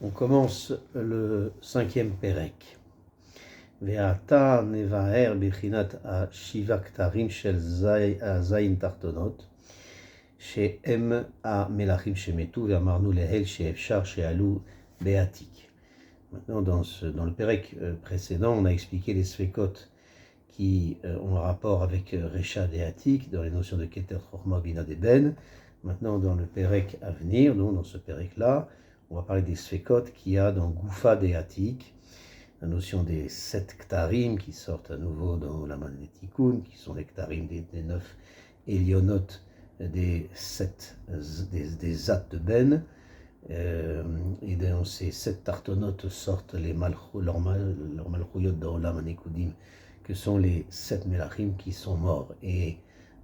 On commence le 5e Pérec. Ve'ata nevaher bechinat ha-shiva ktarim shel zayin tartonot she'em ha-melachim shemetu ve'amarnu lehel she'efshar she'alu be'atik. Maintenant, dans le Pérec précédent, on a expliqué les sfekot qui ont un rapport avec Recha et Atik, dans les notions de Keter, Chochma, Bina, Deben. Maintenant, dans le Pérec à venir, donc dans ce Pérec-là, on va parler des sfekot qu'il y a dans Goufa et Atik, la notion des 7 ktarim qui sortent à nouveau dans la Manétikun, qui sont les ktarim des 9 Elionot des 7 des Zat de Ben. Et dans ces 7 tartonotes sortent leurs malchouyot dans Olam Anekudim, que sont les 7 Melachim qui sont morts. Et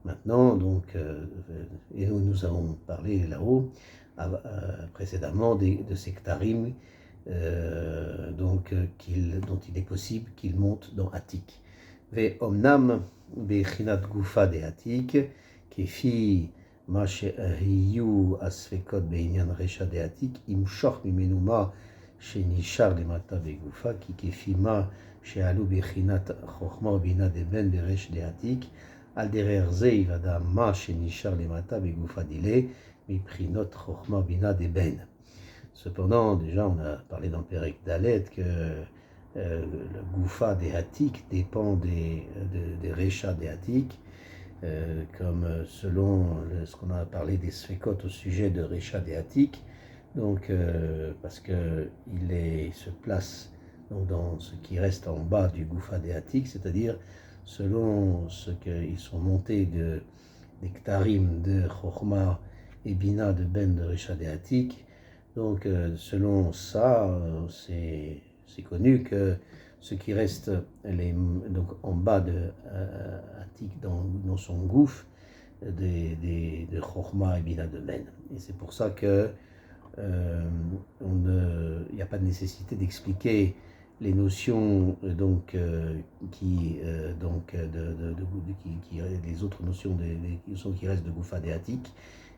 maintenant, donc, et nous avons parlé là-haut, précédemment, de ces Ktarim, dont il est possible qu'ils montent dans Atik. Ve omnam bechinat gufa de Atik, kefi מה שהיו הספקות בעניין רשע דעתיק, ימשוך ממנו מה שנשאר למטה בגופה, כי כפי מה שעלו בחינת חוכמה ובינה דבן ברש דעתיק, על דרך זה יוודע מה שנשאר למטה בגופה דילה, מבחינות חוכמה ובינה דבן. Cependant, déjà on a parlé dans le Pérec Dalet que le Goufa d'Atik dépend des Recha d'Atik, comme selon ce qu'on a parlé des sfekot au sujet de Recha et Atik, donc parce qu'il se place donc, dans ce qui reste en bas du Goufa des Atik, c'est-à-dire selon ce qu'ils sont montés des Ktarim de Chochma et Bina de Ben de Recha et Atik. Donc selon ça, c'est connu que ce qui reste donc en bas de Atik dans son gouffre de Chochma et Bina de Ben. Et c'est pour ça que il n'y a pas de nécessité d'expliquer les notions les autres notions qui restent de Goufa des Atik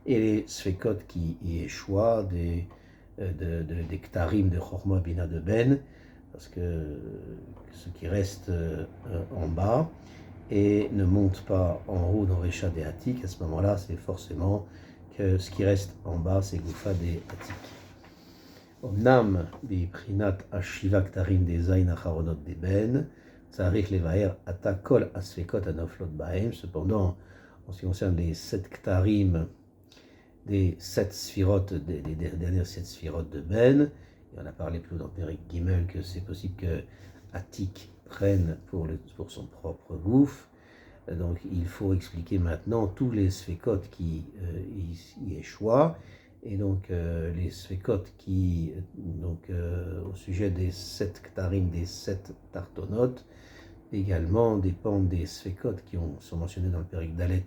et les Sfekot qui y échouent des Ktarim de Chochma Bina de Ben, parce que ce qui reste en bas et ne monte pas en haut dans Recha des Atik, à ce moment-là, c'est forcément que ce qui reste en bas, c'est Goufa des Atik. Omnam biprinat ashiva ktarim des zayin acharonot des Ben, tzarich levaher ata kol asfekot anoflot bahem. Cependant, en ce qui concerne les 7 ktarim des 7 sphirotes, des dernières 7 sphirotes de Ben, et on a parlé plus haut dans Pérec Gimel que c'est possible que Atik prenne pour son propre gouffre. Donc il faut expliquer maintenant tous les sfekot qui y échouent. Et donc les sfekot qui, au sujet des 7 ktarim, des 7 tartonotes, également dépendent des sfekot qui sont mentionnés dans le Pérec Dalet.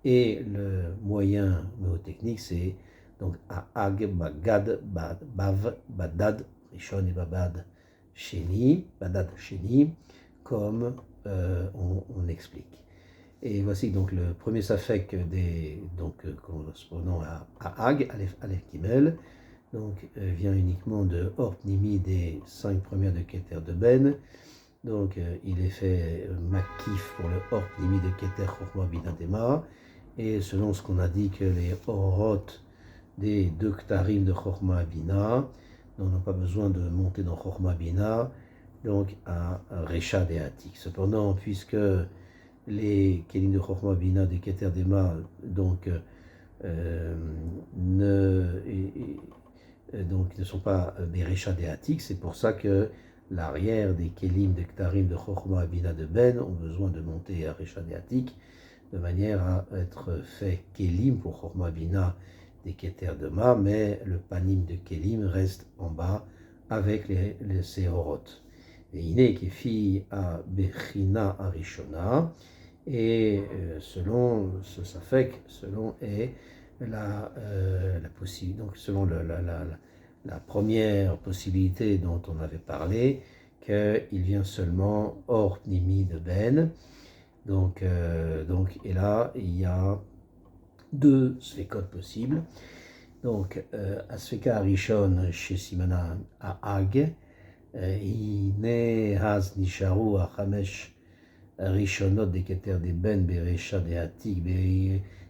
Et le moyen mémotechnique, c'est donc A'ag, Bagad, Bav, Badad, Rishon et Babad Sheni, comme on explique. Et voici donc le premier safek correspondant à A'ag, Aleph Gimel, donc vient uniquement de Orpnimi des 5 premières de Keter de Ben. Donc il est fait makif pour le Orpnimi de Keter Chochma Bina Dema. Et selon ce qu'on a dit que les Orot des 2 Ktarim de Chochma Bina n'ont pas besoin de monter dans Chochma Bina, donc à Recha et Atik. Cependant, puisque les Kelim de Chochma Bina des Keter Dema ne sont pas des Recha et Atik, c'est pour ça que l'arrière des Kelim de Ktarim de Chochma Bina de Ben ont besoin de monter à Recha et Atik, de manière à être fait Kelim pour Chochma Bina des Keter de Ma, mais le panim de Kelim reste en bas avec les Sehorot. Et Iné Kefi a Bechina Arishona, et selon ce Safek, selon la possibilité, donc selon la première possibilité dont on avait parlé, qu'il vient seulement hors Pnimi de Ben. Donc, et là, il y a 2 sfekot possibles. Donc, Asfeka Rishon chez Simana à Hag, Hine Haz Nisharu à Hamesh Rishonot de Keter de Ben Berecha de Atik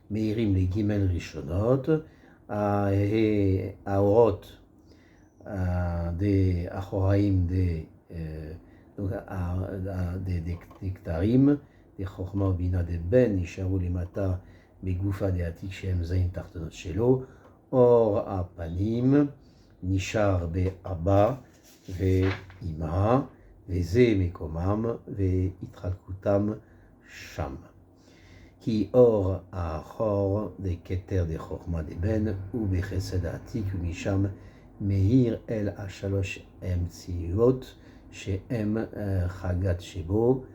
Meirim le Gimel Rishonot, à Aorot des Achoraim des Ktarim, des Chochma Bina de Ben, Nisharu le Mata Begoufa de Atik Shem Zain Tartonot Shelo. Or à Panim, Nishar be Abba, ve Ima, ve Ze Mekomam, ve Itralkutam Sham. Qui or à Chor de Keter de Chochma de Ben, ou Bechesed Atik, ou Misham, Meir el Ashalosh em Tsiot, Sheem Chagat Shebo,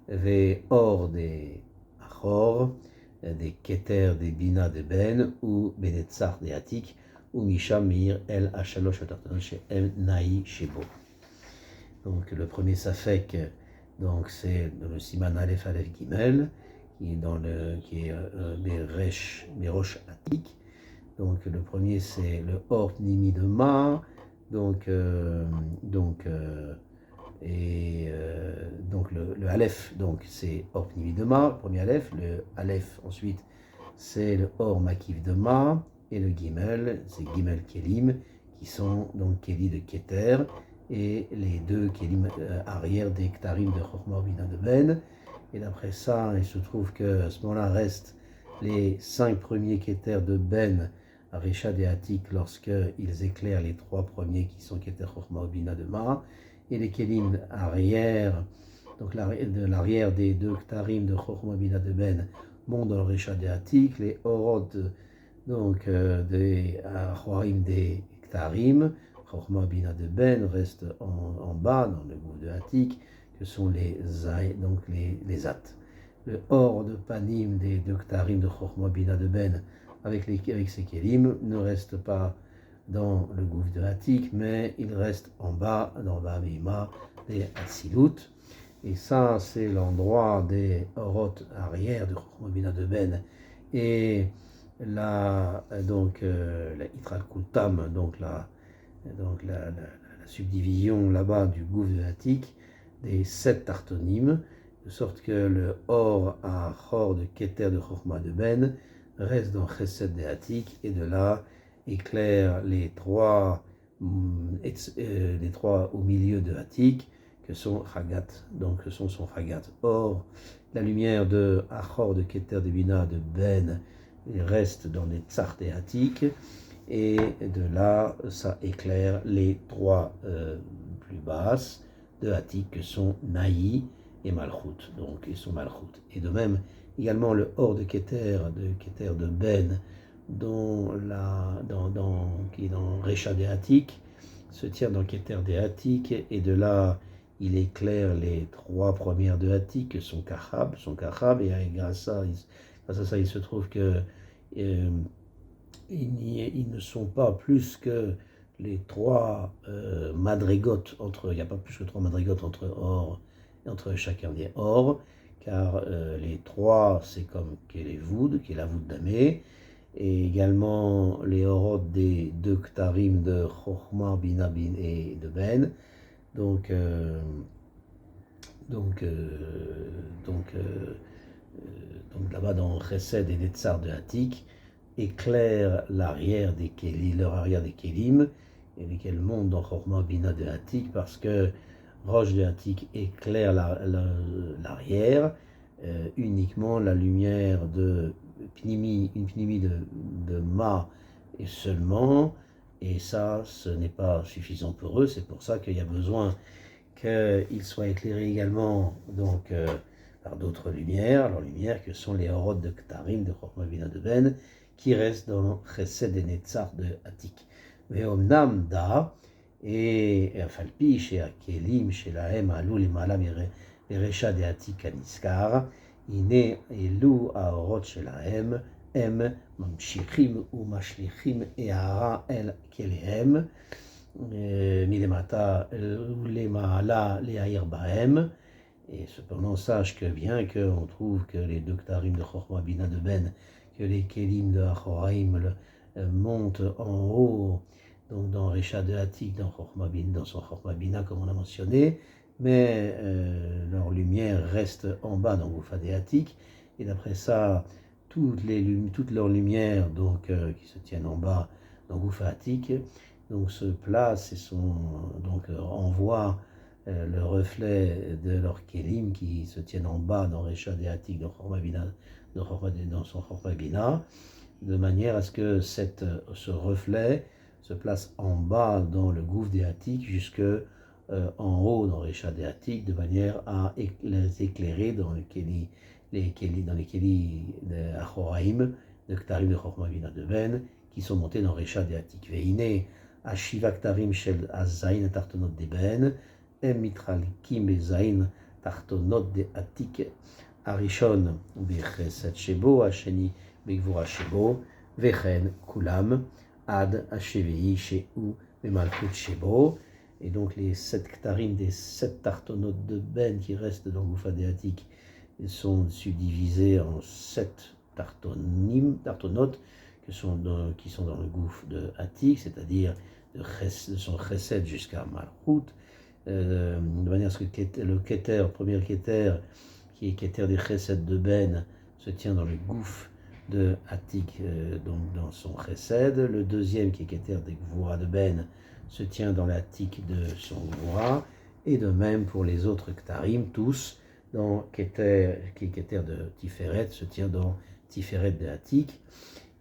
ve Or de Achor, des Keter des Bina de Ben ou Benetzar de Atik ou Misham Meir El Ashalosh Atarton chez El Naï Shebo. Donc le premier Safek, donc c'est le Siman Aleph Aleph Gimel qui est Berosh Atik. Donc le premier c'est le Or Nimi de Ma, donc le Aleph, donc c'est Or Pnimi de Ma, le premier Aleph, le Aleph ensuite c'est le Or Makif de Ma, et le Gimel, c'est Gimel Kelim, qui sont donc Keli de Keter, et les deux Kelim arrière des Ktarim de Chochma Bina de Ben. Et d'après ça, il se trouve que à ce moment-là restent les 5 premiers Keter de Ben, Arecha de Atik, lorsqu'ils éclairent les 3 premiers qui sont Keter Chochma Bina de Ma. Et les Kelim arrière, donc de l'arrière des 2 Ktarim de Chochma Bina de Ben, montent dans le Recha de Atik, les Orot, donc des Achorim des Ktarim, Chochma Bina de Ben, restent en bas, dans le groupe de Atik, que sont les At. Le Or de Panim des 2 Ktarim de Chochma Bina de Ben, avec ces Kelim, ne reste pas dans le gouffre de Atik, mais il reste en bas, dans Bamima, des Atsilut. Et ça, c'est l'endroit des Orot arrière de Chochma Bina de Ben. Et la Itral Kultam, donc la subdivision là-bas du gouffre de Atik, des 7 tartonymes, de sorte que le Or à Chor de Keter de Chochma de Ben reste dans Chesed de Atik, et de là éclaire les trois au milieu de Atik, que sont Chagat, donc que sont son Chagat. Or, la lumière de Achor de Keter de Bina de Ben reste dans les Tsar de Atik, et de là, ça éclaire les 3 plus basses de Atik, que sont Naï et Malchut, donc ils sont Malchut. Et de même, également le Or de Keter de Ben, qui est dans Recha de Atik, se tient dans Keter de Atik, et de là, il éclaire les 3 premières de Atik, que sont Kachab, et grâce à ça, il se trouve que ils ne sont pas plus que les 3 madrigotes il n'y a pas plus que 3 madrigotes entre chacun des Or, car les 3, c'est comme Kelevud, qui est la voûte d'Amé, et également les Orot des 2 Ktarim de Chochma, Bina, et de Ben. Donc là-bas dans Chesed et Netzar de Atik, éclaire l'arrière des Kelim, leur arrière des Kelim, et lesquels montent dans Chochma Bina de Atik, parce que Roche de Atik éclaire l'arrière, uniquement la lumière de Pnimi, une Pnimi de Ma et seulement, et ça, ce n'est pas suffisant pour eux, c'est pour ça qu'il y a besoin qu'ils soient éclairés également donc, par d'autres lumières, leurs lumières que sont les Orot de Ktarim, de Chochma Bina de Ben, qui restent dans Chesed et Netzar de Atik. Veomnam da, et Falpi, chez Akelim, chez Lahem, Alou, Limala, Berecha de Atik, Aniskar, Ine, Elu, Aorot, chez Lahem, Em, Mamshichim, ou Mashlichim, et Ahara, El, Kelehem, Milemata, Lemala, Leaïr Bahem. Et cependant, sache que bien qu'on trouve que les 2 Ktarim de Chochma Bina de Ben, que les Kelim de Achoraim, montent en haut, donc dans Recha de Hatik, dans son Chorma Bina, comme on a mentionné, mais leur lumière reste en bas dans Goufa de Hatik, et d'après ça, toutes leurs lumières donc, qui se tiennent en bas dans Goufa Hatik, donc se placent et donc envoient le reflet de leur Kélim qui se tiennent en bas dans Recha de Hatik, dans son Chorma Bina, de manière à ce que ce reflet se place en bas dans le gouffre des Hatik jusque en haut dans Recha des Hatik, de manière à les éclairer dans les Kéli de Achoraim, de Ktarim de Chorma Bina de Ben, qui sont montés dans Recha des Hatik. Veine, Ashiva Ktarim shel Azayin Tartonot de Ben, Em Mitralkim Bezayin Tartonot de Hatik, Arishon Bechesed Shebo, Asheni Begvura Shebo, Vechen Kulam, Ad Ashevei Sheu Memalchut Shebo. Et donc les 7 ktarim des 7 tartonotes de Ben qui restent dans Goufa de Hatik sont subdivisés en 7 tartonotes qui sont dans le gouffre de Hatik, c'est-à-dire de son Chesed jusqu'à Malchut, de manière à ce que le premier Keter, qui est Keter des Chesed de Ben, se tient dans le gouffre de Hatik, donc dans son Chesed. Le deuxième, qui est Keter des Gvura de Ben, se tient dans l'Hatik de son Gvura. Et de même pour les autres Ktarim, tous, dans Keter, qui est Keter de Tiferet, se tient dans Tiferet de Hatik.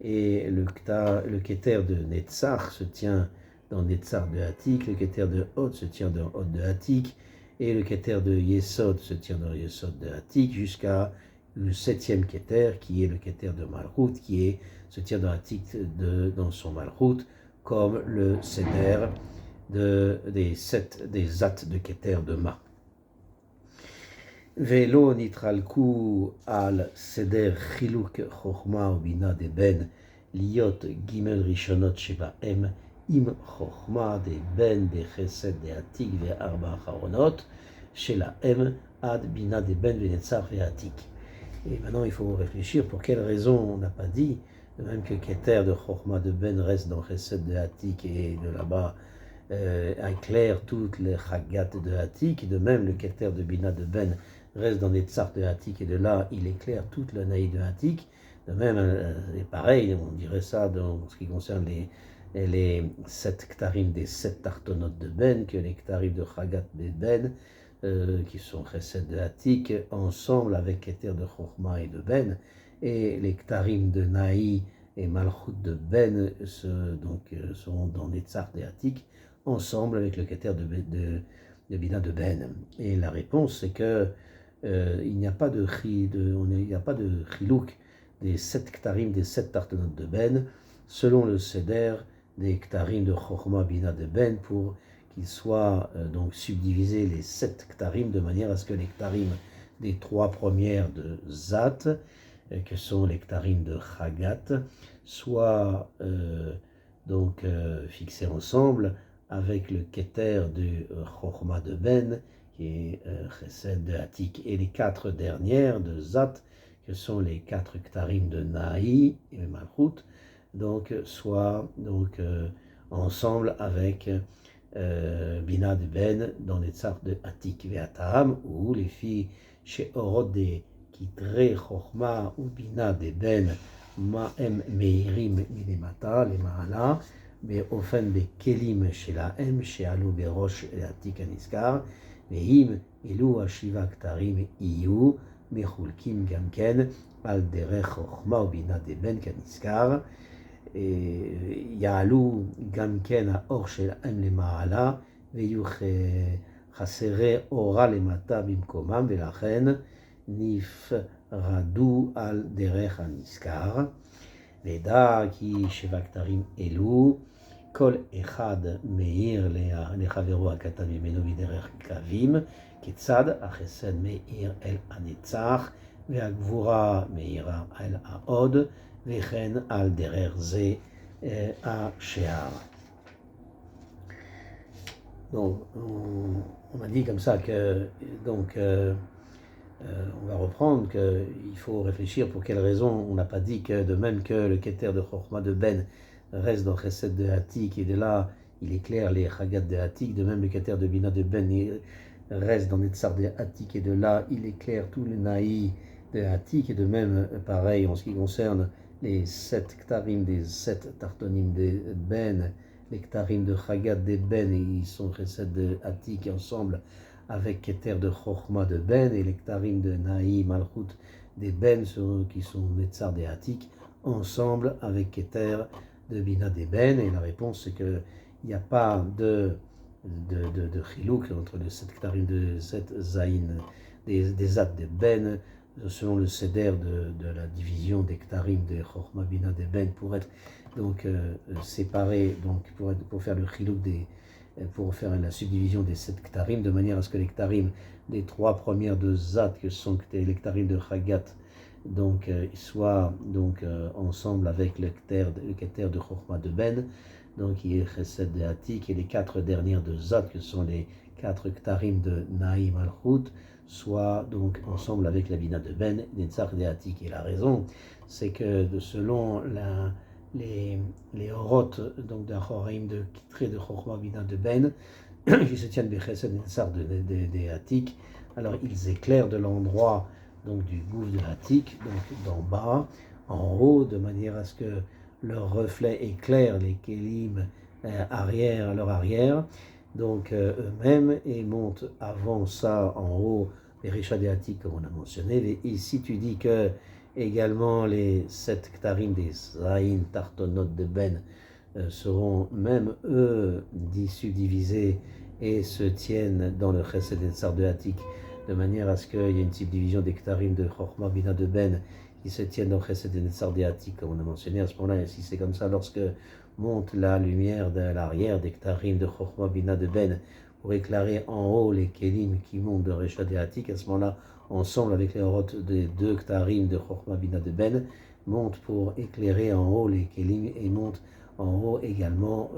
Et le Keter de Netzach se tient dans Netzach de Hatik. Le Keter de Hod se tient dans Hod de Hatik. Et le Keter de Yesod se tient dans Yesod de Hatik jusqu'à le 7e Keter, qui est le Keter de Malchut, se tient dans Hatik dans son Malchut, comme le Seder des Zat de Keter de Ma. Velo nitralku al Seder Chiluk Chochma Ubina de Ben Liot Gimel Rishonot Shebaem Im Chochma de Ben de Chesed de Hatik ve Arba Charonot Shelaem Ad Bina de Ben Venetzar ve Hatik. Et maintenant il faut réfléchir pour quelle raison on n'a pas dit, de même que Keter de Chochma de Ben reste dans Chesed de Hatik et de là-bas éclaire toutes les Chagat de Hatik, de même le Keter de Bina de Ben reste dans les Tsar de Hatik et de là il éclaire toute la Naï de Hatik. De même, et pareil, on dirait ça dans ce qui concerne les 7 Ktarim des 7 Tartonotes de Ben, que les Ktarim de Chagat de Ben, qui sont Chesed de Hatik, ensemble avec Keter de Chochma et de Ben, et les Ktarim de Naï et Malchut de Ben sont dans les Tsar de Hatik, ensemble avec le Keter de Bina de Ben. Et la réponse, c'est que il n'y a pas de chilouk des 7 Ktarim des 7 Tartonotes de Ben, selon le Seder des Ktarim de Chochma Bina de Ben, pour qu'ils soient donc subdivisés les 7 Ktarim de manière à ce que les Ktarim des 3 premières de Zat, que sont les Ktarim de Chagat, soient fixés ensemble avec le Keter de Chochma de Ben, qui est Chesed de Hatik, et les 4 dernières de Zat, que sont les 4 Ktarim de Naï et Malchut, donc soit ensemble avec Bina de Ben dans les Tsar de Hatik Ve'atam, ou les filles chez Orod de Kitre Chochma ou Bina de Ben Ma'em Meirim Milemata les Mahala באופן בכלים שלהם שעלו בראש העתיק הנזכר, ואם אלו השבעה כתרים יהיו מחולקים גם כן על דרך חוכמה ובינה דבן כנזכר, יעלו גם כן האור שלהם למעלה ויהיו חסרי אורה למטה במקומם, ולכן נפרדו על דרך הנזכר. וידע כי 7 כתרים אלו כל אחד מאיר לחברו הקטן ממנו בדרך קווים, כיצד החסד מאיר אל הנצח והגבורה מאירה אל ההוד, וכן על דרך זה השאר. Donc, on a dit comme ça que on va reprendre qu'il faut réfléchir pour quelle raison on n'a pas dit que de même que le Keter de Chochma de Ben reste dans Chesed de Hatik, et de là, il éclaire les Chagat de Hatik, de même le Keter de Bina de Ben, il reste dans Netzar de Hatik, et de là, il éclaire tous les Naï de Hatik, et de même, pareil, en ce qui concerne les 7 Ktarim des 7 Tartonim de Ben, les Ktarim de Chagat de Ben, ils sont Chesed de Hatik ensemble, avec Keter de Chochma de Ben, et les Ktarim de Naï, Malchut des Ben, qui sont Netzar de Hatik, ensemble avec Keter de Bina des Ben, et la réponse c'est qu'il n'y a pas de chilouk entre les 7 Ktarim de 7 Zayin, des Zat de Ben, selon le Seder de la division des Ktarim de Chochma Bina des Ben, pour être donc séparés, donc pour faire le chilouk pour faire la subdivision des 7 Ktarim, de manière à ce que les Ktarim des 3 premières de Zat, que sont les Ktarim de Chagat, donc ils soient donc ensemble avec le Keter de Chochma de Ben, donc qui est Chesed de Hatik, et les 4 dernières de Zat, que sont les 4 Ktarim de Naïm Malchut, soit donc ensemble avec la Bina de Ben, Netzach de Hatik. Et la raison, c'est que selon les Oroth, donc d'un Choraim de Kitré de Chochma Bina de Ben, qui se tiennent Bechesed Netzach de Hatik, alors ils éclairent de l'endroit donc du gouffre de Hatik, donc d'en bas, en haut, de manière à ce que leur reflet éclaire les Kélim arrière à leur arrière, donc eux-mêmes, et montent avant ça en haut les Risha de Hatik, comme on a mentionné. Et si tu dis que également les 7 Ktarim des Zayin Tartonot de Ben seront même eux subdivisés et se tiennent dans le Chesed Netzar de Hatik, de manière à ce qu'il y ait une subdivision des Ktarim de Chochma Bina de Ben qui se tiennent dans Chesed Netzar de Hatik, comme on a mentionné à ce moment-là. Et si c'est comme ça, lorsque monte la lumière de l'arrière des Ktarim de Chochma Bina de Ben pour éclairer en haut les Kélim qui montent de Recha de Hatik, à ce moment-là, ensemble avec les Oroth des 2 Ktarim de Chochma Bina de Ben, monte pour éclairer en haut les Kélim, et monte en haut également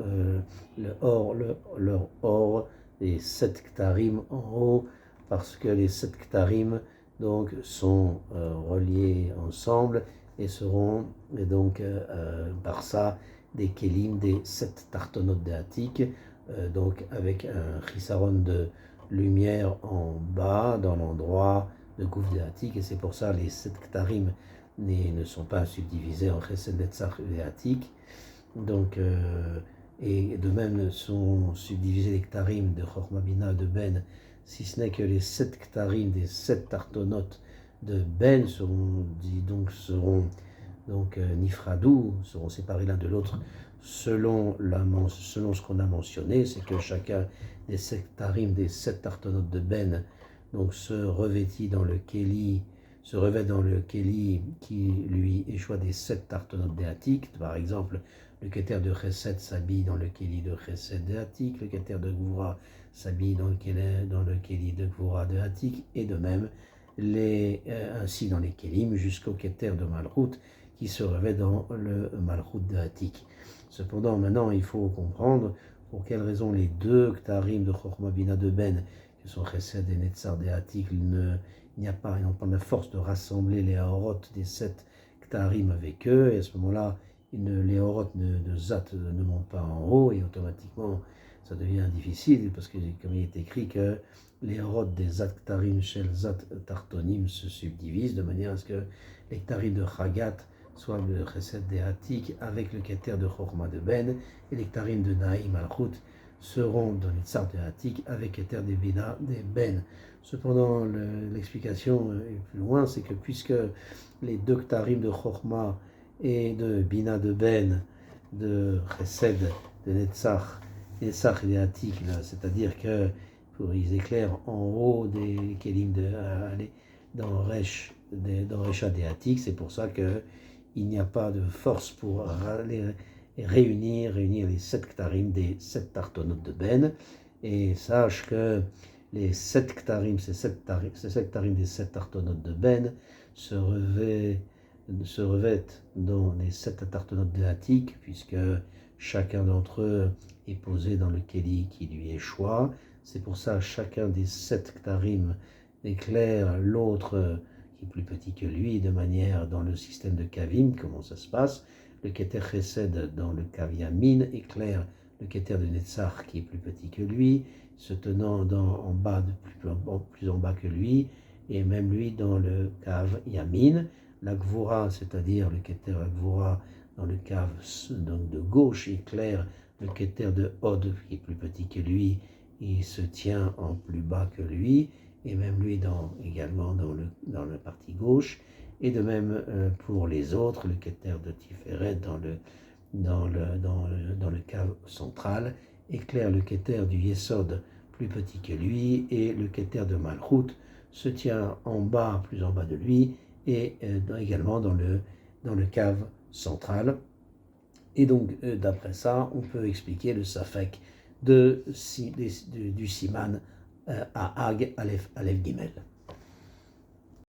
leur or, les 7 Ktarim en haut, parce que les 7 Ktarim donc, sont reliés ensemble et seront donc par ça des Kélim des 7 Tartonot de Hatik, donc avec un chisaron de lumière en bas dans l'endroit de gouffre de Hatik, et c'est pour ça les 7 Ktarim ne sont pas subdivisés en Chesed Netzach et Hatik. Donc, et de même sont subdivisés les Ktarim de Chochma Bina de Ben, si ce n'est que les 7 Ktarim des 7 Tartonotes de Ben seront nifradou, seront séparés l'un de l'autre selon ce qu'on a mentionné, c'est que chacun des 7 Ktarim des 7 Tartonotes de Ben donc se revêt dans le Kéli qui lui échoit des 7 Tartonotes de Hatik. Par exemple, le Keter de Chesed s'habille dans le Kéli de Chesed de Hatik, le Keter de Gvura s'habille dans le Kéli de Gvura de Hatik, et de même ainsi dans les Kélim jusqu'au Keter de Malchut qui se revêt dans le Malchut de Hatik. Cependant, maintenant, il faut comprendre pour quelle raison les 2 Ktarim de Chochma Bina de Ben, qui sont Chesed et Netzar de Hatik, ils n'ont pas la force de rassembler les Oroth des 7 Ktarim avec eux, et à ce moment-là, les Oroth de Zat ne montent pas en haut, et automatiquement, ça devient difficile, parce que comme il est écrit que les Oroth des Zat Ktarim Shel Zat Tartonim se subdivisent, de manière à ce que les Ktarim de Chagat soient le Chesed de Hatik avec le Keter de Chochma de Ben, et les Ktarim de Naïm Malchut seront dans les Tsar de Hatik avec Keter de Bina de Ben. Cependant, l'explication est plus loin, c'est que puisque les 2 Ktarim de Chochma et de Bina de Ben, de Chesed, de Netzach et de Hatik, c'est-à-dire que ils éclairent en haut des Kélim dans Recha de Hatik, c'est pour ça qu'il n'y a pas de force pour réunir les 7 Ktarim des 7 Tartonotes de Ben. Et sache que les 7 Ktarim, ces 7 Ktarim des 7 Tartonotes de Ben se revêtent dans les 7 Tartonotes de Hatik, puisque chacun d'entre eux est posé dans le Kéli qui lui échoit. C'est pour ça que chacun des 7 Ktarim éclaire l'autre qui est plus petit que lui, de manière dans le système de Kavim, comment ça se passe. le Keter Chesed dans le Kav Yamin éclaire le Keter de Netzach qui est plus petit que lui, se tenant en bas, plus en bas que lui, et même lui dans le Kav Yamin. La Gvura, c'est-à-dire le Keter Gvura dans le Kav donc de gauche éclaire le Keter de Hod qui est plus petit que lui, il se tient en plus bas que lui, et même lui également dans la partie gauche, et de même pour les autres, le Keter de Tiferet dans le cave central éclaire le Keter du Yesod plus petit que lui, et le Keter de Malchut se tient en bas, plus en bas de lui, et également dans le cave central. Et donc, d'après ça, on peut expliquer le Safek du Siman à Ag Aleph Gimel.